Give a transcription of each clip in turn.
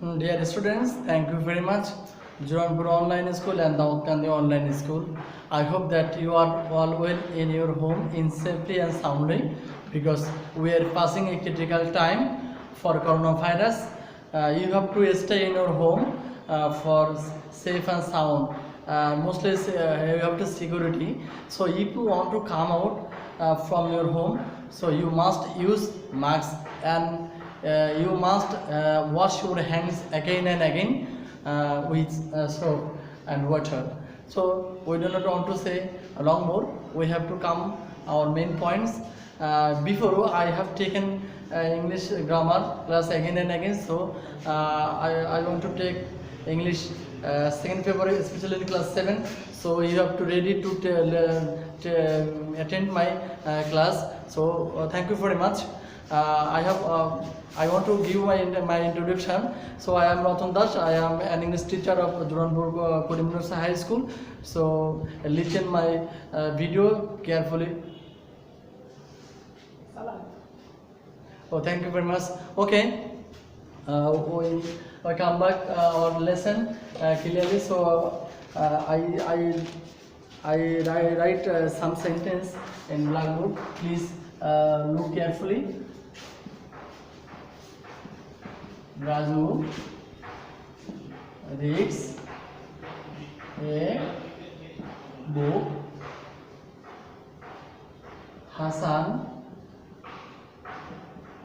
Dear students, thank you very much. Juranpur Online School and the Online School. I hope that you are all well in your home in safety and soundly, because we are passing a critical time for coronavirus. You have to stay in your home for safe and sound. Mostly you have to security. So if you want to come out from your home, so you must use mask, and you must wash your hands again and again with soap and water. So we do not want to say long more. We have to come our main points. Before I have taken English grammar class again and again, so I want to take English second paper, especially in class 7. So you have to ready to attend my class. So thank you very much. I want to give my introduction. So I am Raton Sir. I am an English teacher of Juranpur Nessa High School. So listen my video carefully. Oh, thank you very much. Okay, we come back our lesson clearly. So I write some sentence in blackboard. Please look carefully. Raju reads a book. Hassan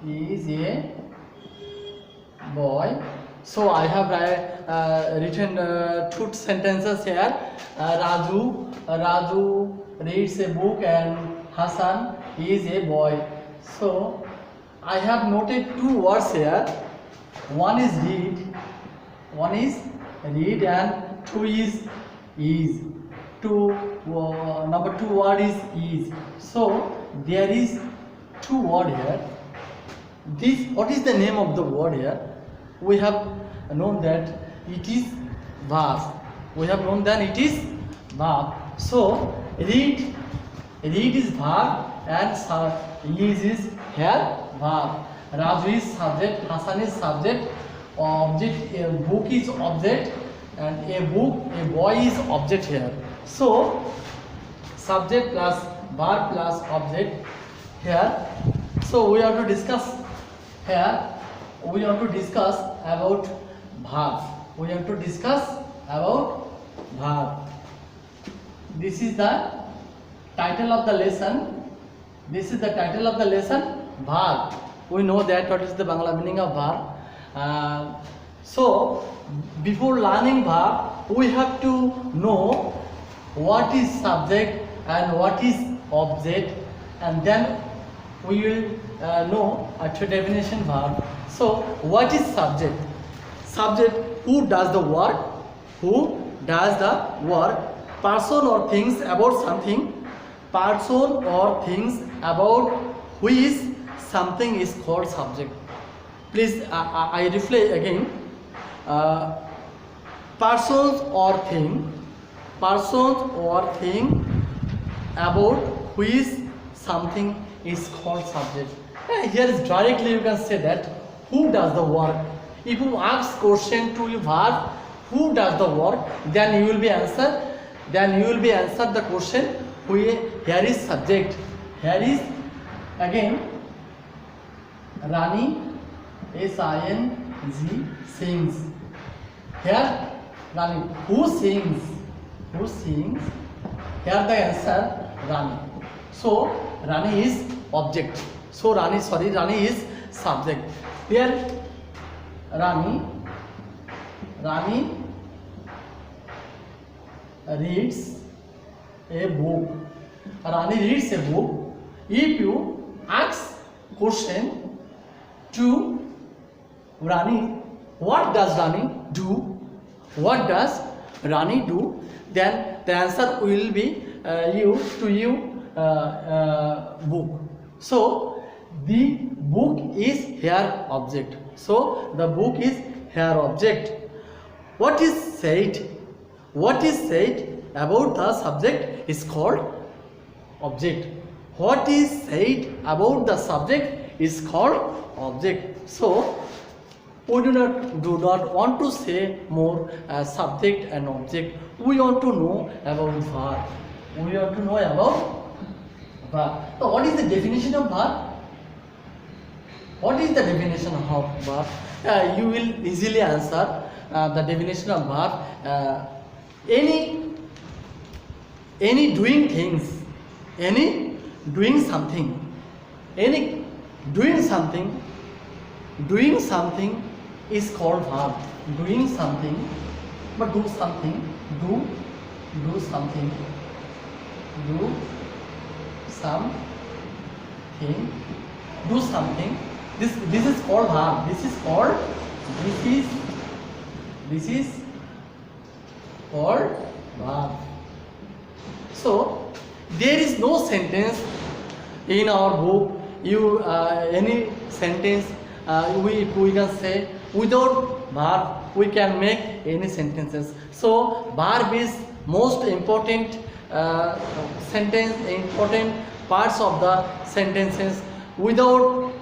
is a boy. So I have written two sentences here. Raju reads a book and Hassan is a boy. So I have noted two words here. One is read, and two is. Number two word is. So there is two word here. What is the name of the word here? We have known that it is verb. So read is verb and is here verb. Raju is subject, Hassan is subject, object, a book is object, and a boy is object here. So subject plus verb plus object here. So we have to discuss here. We have to discuss about verb. This is the title of the lesson. Verb. We know that what is the Bangla meaning of verb. So before learning verb, we have to know what is subject and what is object, and then we will know a definition verb. So what is subject? Subject, who does the work? Person or things about something. Person or things about which something is called subject. Please, I replay again. Persons or thing about which something is called subject. Here is directly you can say that who does the work. If you ask question to your verb, who does the work, then you will be answered the question. Here is subject. Here is again Rani, S-I-N-G, sings. Here Rani, who sings? Here the answer Rani. So Rani is object. Rani is subject. Here Rani reads a book. If you ask question to Rani, what does Rani do? Then the answer will be book. So the book is here object. What is said about the subject is called object. What is said about the subject is called object. So We do not want to say more subject and object. We want to know about verb. We want to know about verb. So what is the definition of verb? What is the definition of verb? You will easily answer the definition of verb. Any doing things, any doing something, any doing something is called verb. Doing something, but do something, do something, do something, do something. This is called verb. This is called verb. So there is no sentence in our book. Any sentence we can say without verb we can make any sentences. So verb is most important important parts of the sentences. Without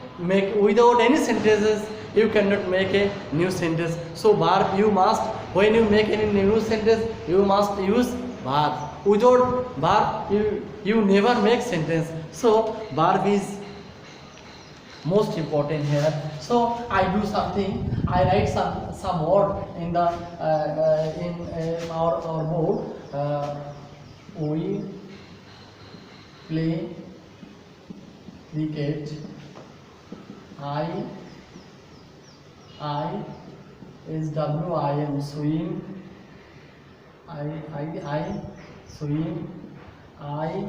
any sentences you cannot make a new sentence. So verb, you must, when you make any new sentence, you must use verb. Without verb you never make sentence. So verb is most important here. So I do something, I write some word in the in our board. We play cricket. I is WIM, swim. I swim. I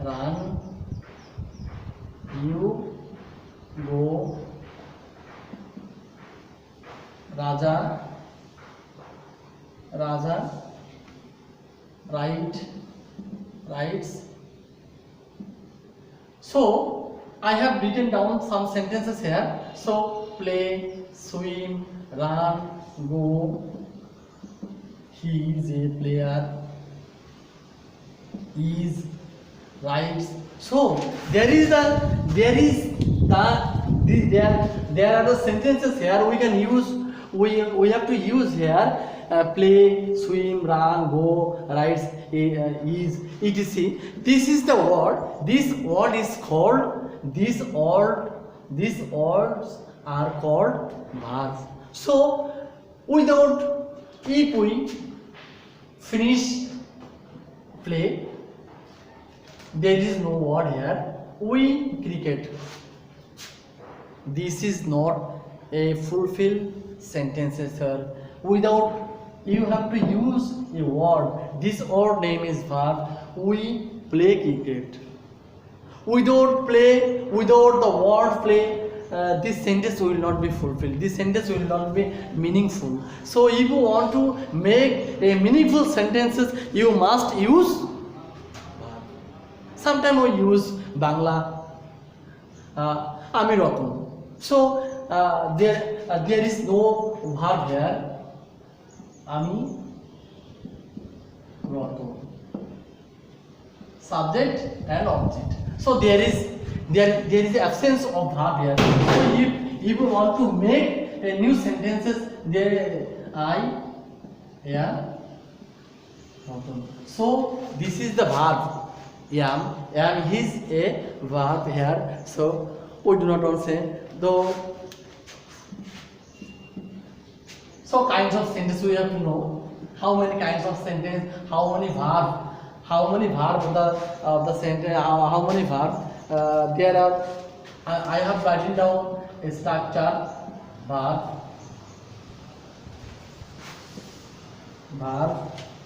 run. You go. Raja writes. So I have written down some sentences here. So play, swim, run, go. He is a player. Is, writes. So there are the sentences here we can use. We have to use here play, swim, run, go, writes, is, etc. This is the word. This word is called. These words are called verbs. So if we finish play, there is no word here. We cricket. This is not a fulfilled sentences, sir. Without, you have to use a word. This word name is verb. We play cricket. Without the word play, this sentence will not be fulfilled. This sentence will not be meaningful. So if you want to make a meaningful sentences, you must use verb. Sometimes we use Bangla, Ami Raton. So there is no verb here. Ami Raton. Subject and object. So there is the absence of verb here. So if you want to make a new sentences, there I am. So this is the verb. Am is a verb here. So we do not want to say though. So kinds of sentence we have to know. How many kinds of sentence? How many verb? How many verb of the sentence? How many verbs? There are. I have written down a structure. Verb.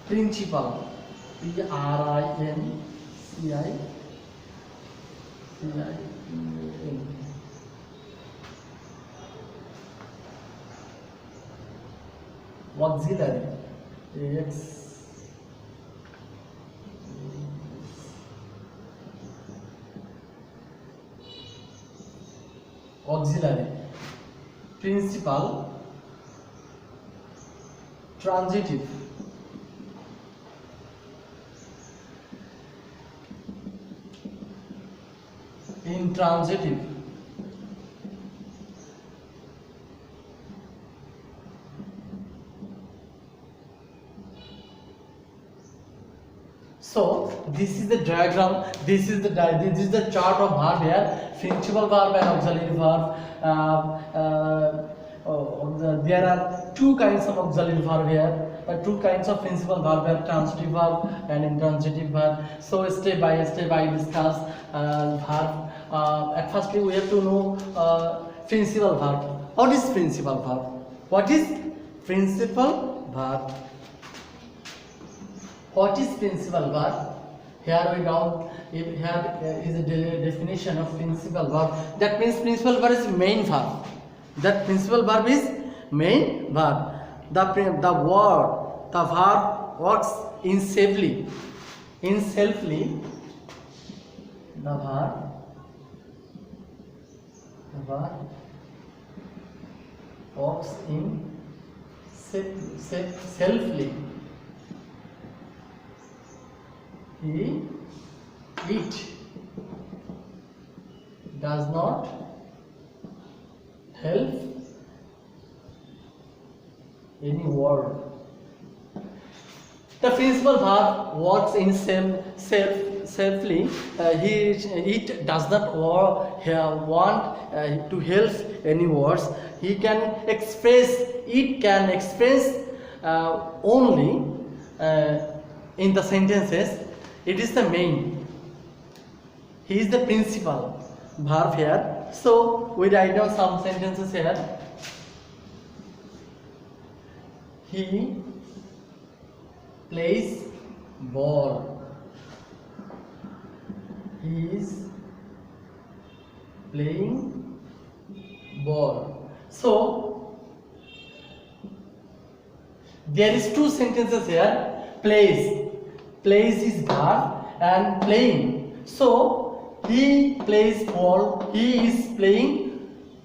Principal. Principal. Auxiliary. Auxiliary. Principal. Transitive. Intransitive. So this is the diagram. This is the chart of verb here. Principal verb and auxiliary verb. There are two kinds of auxiliary verb here. Two kinds of principal verb here, transitive verb and intransitive verb. So step by step I discuss verb. At first we have to know principal verb. What is principal verb? What is principal verb? What is principal verb? Here we know, here is a definition of principal verb. That means principal verb is main verb. That principal verb is main verb. The verb works in selfly. The verb works in selfly. It does not help any word. The principal verb works in selfly. It does not want to help any words. It can express only in the sentences. It is the main. He is the principal verb here. So we write down some sentences here. He plays ball. He is playing ball. So there is two sentences here. Plays is verb and playing. So he plays ball. He is playing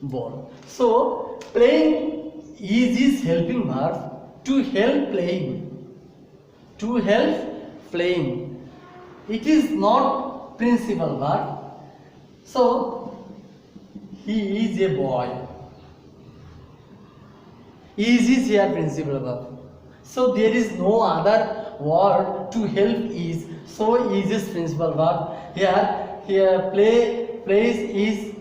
ball. So playing is his helping verb. To help playing. It is not principal verb. So he is a boy. Is here principal verb. So there is no other word to help is. So is principal verb. Here plays is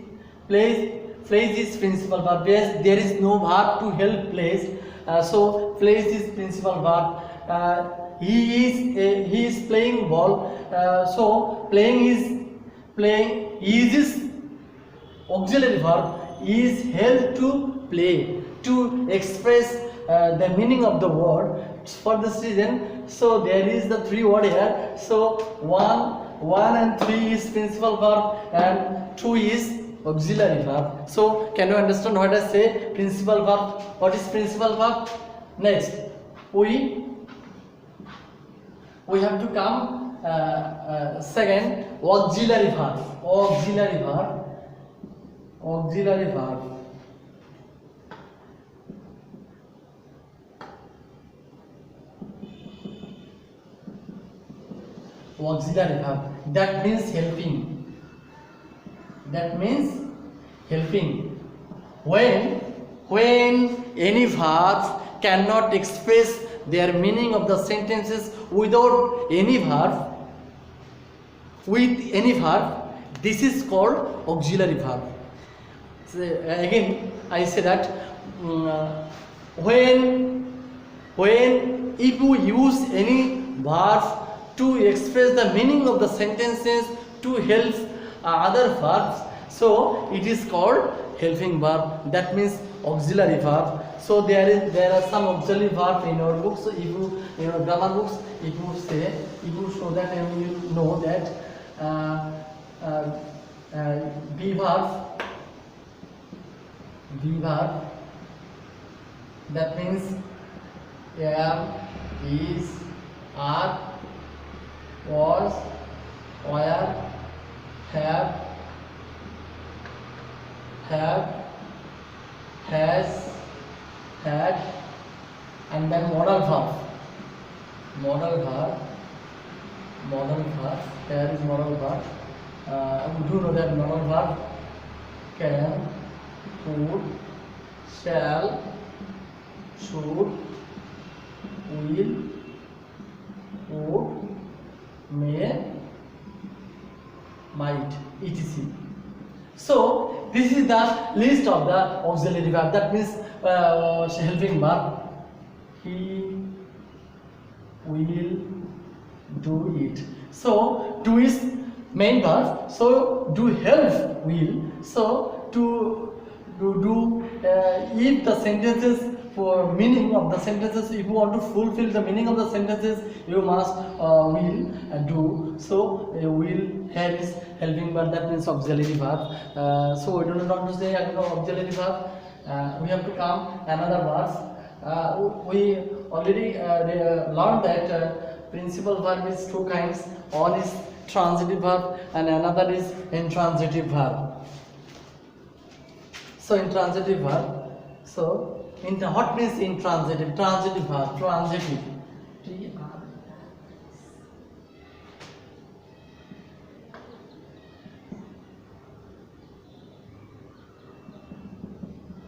principal verb. Yes, there is no verb to help plays. So plays is principal verb. He is playing ball. So playing is auxiliary verb. Is help to play, to express the meaning of the word. For this reason, so there is the three word here. So one and three is principal verb and two is auxiliary verb. So can you understand what I say? Principal verb. What is principal verb? Next, we have to come second, auxiliary verb. Auxiliary verb. Auxiliary verb. Auxiliary verb. That means helping. That means helping. When any verbs cannot express their meaning of the sentences without any verb, this is called auxiliary verb. So again, I say that if you use any verb to express the meaning of the sentences to help other verbs, so it is called helping verb. That means auxiliary verb. So there are some auxiliary verb in our books. So if you grammar books, if you show that and you know that be verb, that means am, is, are, was, were, have, has, had, and then modal verb. Here is modal verb. You do know that modal verb can, could, shall, should, will, would, may, might, etc. So this is the list of the auxiliary verb. That means helping verb. He will do it. So do is main verb. So do help will. So to do if the sentences for meaning of the sentences, if you want to fulfill the meaning of the sentences, you must will do. So will helps helping verb, that means auxiliary verb. So we do not to say auxiliary verb. We have to come another verb. We already learned that principal verb is two kinds. One is transitive verb and another is intransitive verb. So intransitive verb. So what means intransitive? Transitive verb. Transitive.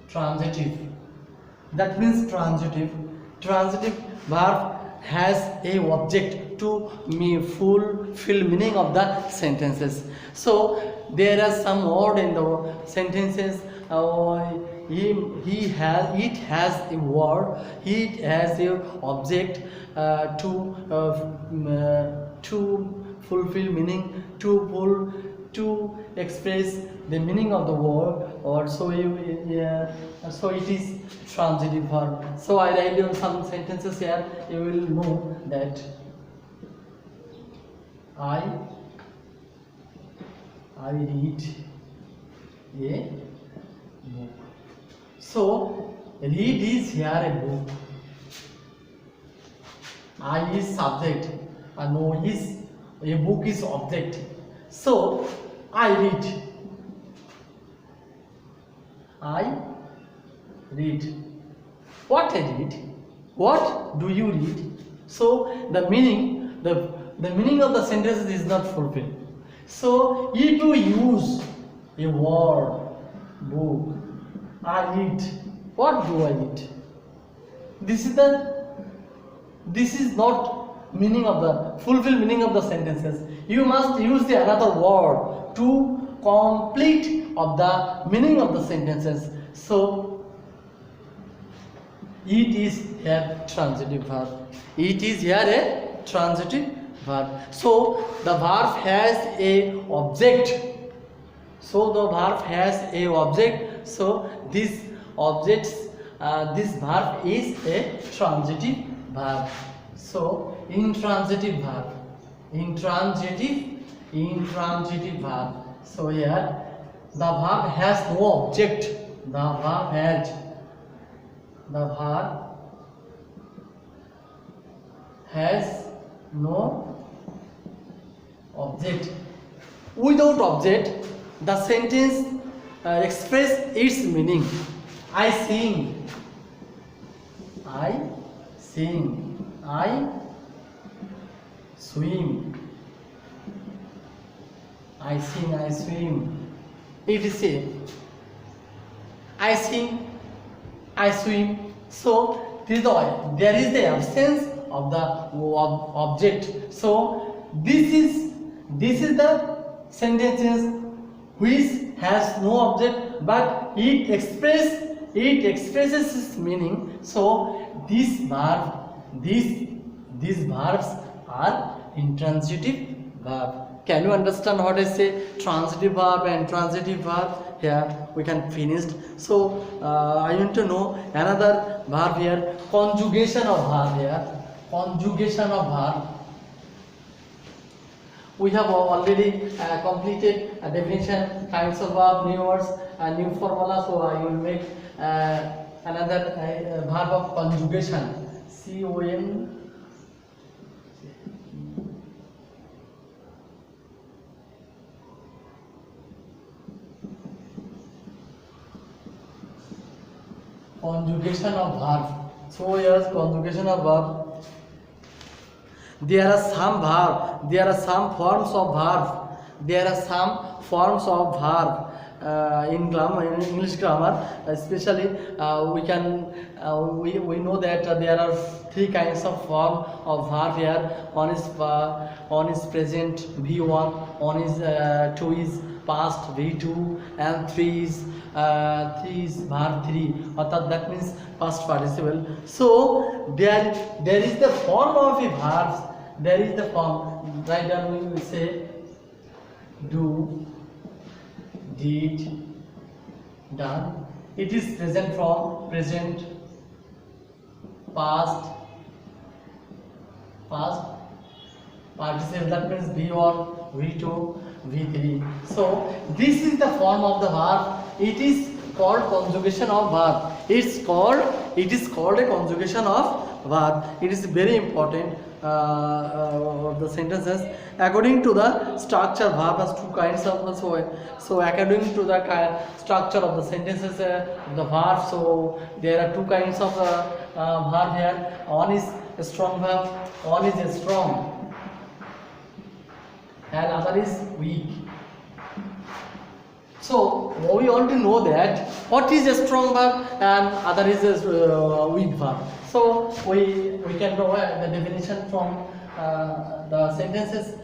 Transitive. That means transitive. Transitive verb has a object to fulfill meaning of the sentences. So there are some word in the sentences. It has a word. It has a object to fulfill meaning, to express the meaning of the word, or so so it is transitive verb. So I write down some sentences here. You will know that I read a book. So read is here a book. I is subject, and no is a book is object. So I read. I read. What I read? What do you read? So the meaning, the meaning of the sentences is not fulfilled. So if you use a word, book, I read. What do I read? This is not meaning of the fulfill meaning of the sentences. You must use the another word to complete of the meaning of the sentences. So it is a transitive verb. It is here a transitive verb. So the verb has a object. So the verb has a object. So this objects, this verb is a transitive verb. So intransitive verb. Intransitive verb. So here the verb has no object. The verb has no object. Without object, the sentence express its meaning. I sing. I sing. I swim. I sing. I swim. It is a I sing, I swim. So there is the absence of the object. So this is the sentences which has no object, but it expresses its meaning. So these verbs are intransitive verb. Can you understand what I say? Transitive verb and transitive verb. Here we can finish. So I want to know another verb here. Conjugation of verb here. Conjugation of verb. We have already completed a definition, kinds of verb, new words, and new formula. So I will make another verb of conjugation. C-O-N. Conjugation of verb. So here's conjugation of verb. There are some verb. There are some forms of verb. There are some forms of verb in grammar, in English grammar, especially we know that there are three kinds of form of verb here. One is present V1, one is two is past V2, and three is verb 3, or that means past participle. So there is the form of a verb. There is the form. Right down we will say do, did, done. It is present form, present, past participle, that means V1, V2, V3. So this is the form of the verb. It is called conjugation of verb. It is called a conjugation of verb. It is very important of the sentences. According to the structure, verb has two kinds of so according to the structure of the sentences, the verb. So there are two kinds of verb here. One is a strong verb, one is a strong, and other is weak. So we want to know that what is a strong verb and other is a weak verb. So we can know the definition from the sentences.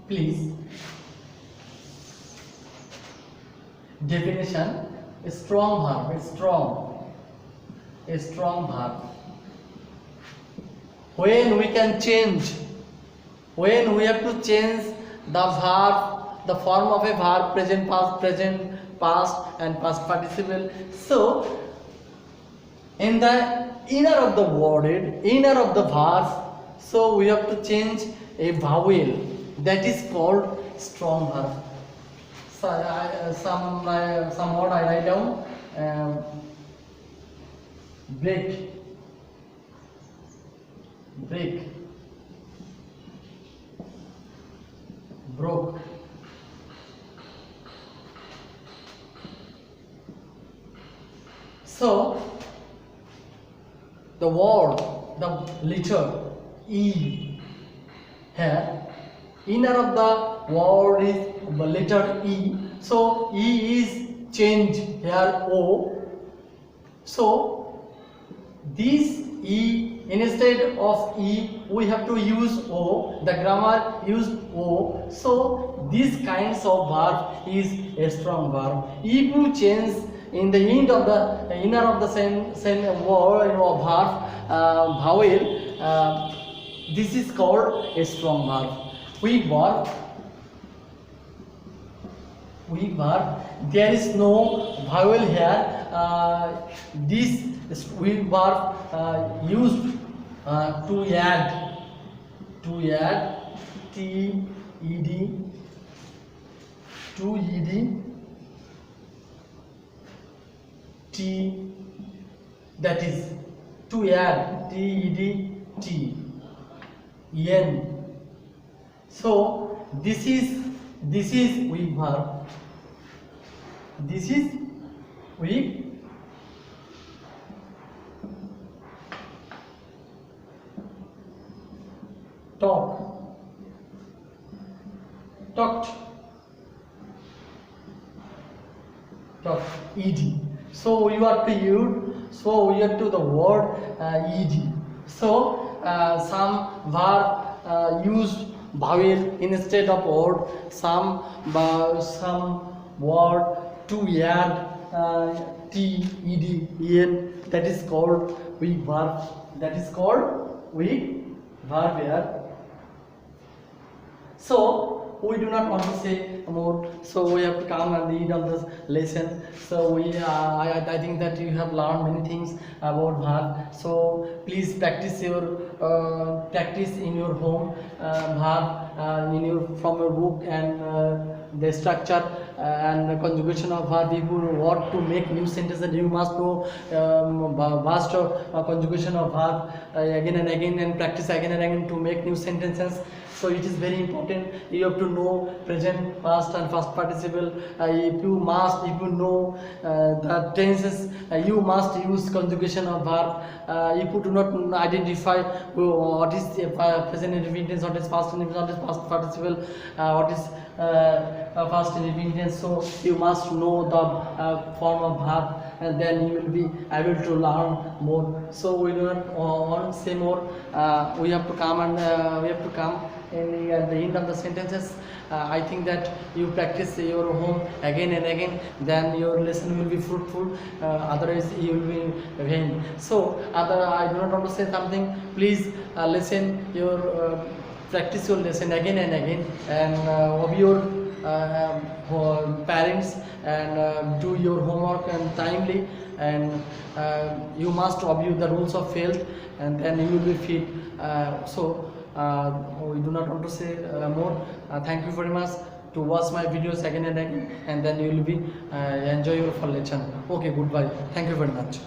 Please. Definition: a strong verb, a strong verb. When we can change, when we have to change the verb, the form of a verb, present, past, and past participle. So in the inner of the word, inner of the verb, so we have to change a vowel. That is called strong verb. So some word I write down. Break, broke, so the word, the letter E here, inner of the word is the letter E, so E is changed here O, so this E, instead of E we have to use O, the grammar used O, so this kinds of verb is a strong verb. If you change in the end of the inner of the same word or verb vowel, this is called a strong verb. Weak verb, there is no vowel here. This weak verb used to add T, that is to add en. So this is weak verb. This is weak. Talked, ed. So you are to use, so we have to the word ed. So some verb used vowel instead of word, some word to add t, ed, en, that is called weak verb. That is called weak verb here. So we do not want to say more, so we have to come at the end of this lesson. So I think that you have learned many things about verb. So please practice in your home verb from your book, and the structure and the conjugation of verb. If you want to make new sentences, you must know vast conjugation of verb again and again, and practice again and again to make new sentences. So it is very important. You have to know present, past, and past participle. If you know the tenses, you must use conjugation of verb. If you do not identify what is present indefinite tense, what is past indefinite, what is past participle, what is first in living tense, so you must know the form of verb, and then you will be able to learn more. So we do not want to say more. We have to come and we have to come in at the end of the sentences. I think that you practice your home again and again, then your lesson will be fruitful. Otherwise you will be vain. So I do not want to say something. Please listen your practice your lesson again and again, and of your parents, and do your homework and timely, and you must obey the rules of health, and then you will be fit. We do not want to say more. Thank you very much to watch my videos again and again, and then you will be enjoy your lesson. Okay, goodbye. Thank you very much.